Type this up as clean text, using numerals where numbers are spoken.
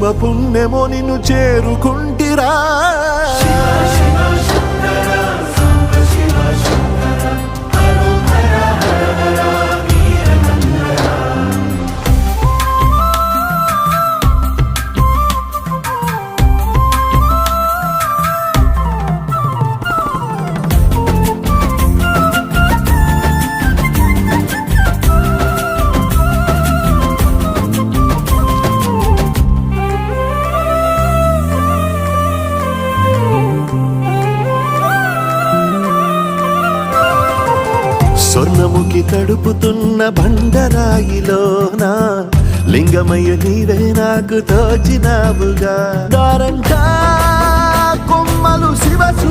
జనుమ పుణ్యమో నిన్ను చేరుకుంటిరా. స్వర్ణముఖి తడుపుతున్న బండరాయిలోనా లింగమయ్య నీవే నాకు తోచినావుగా. దారంటా కొమ్మలు శివసు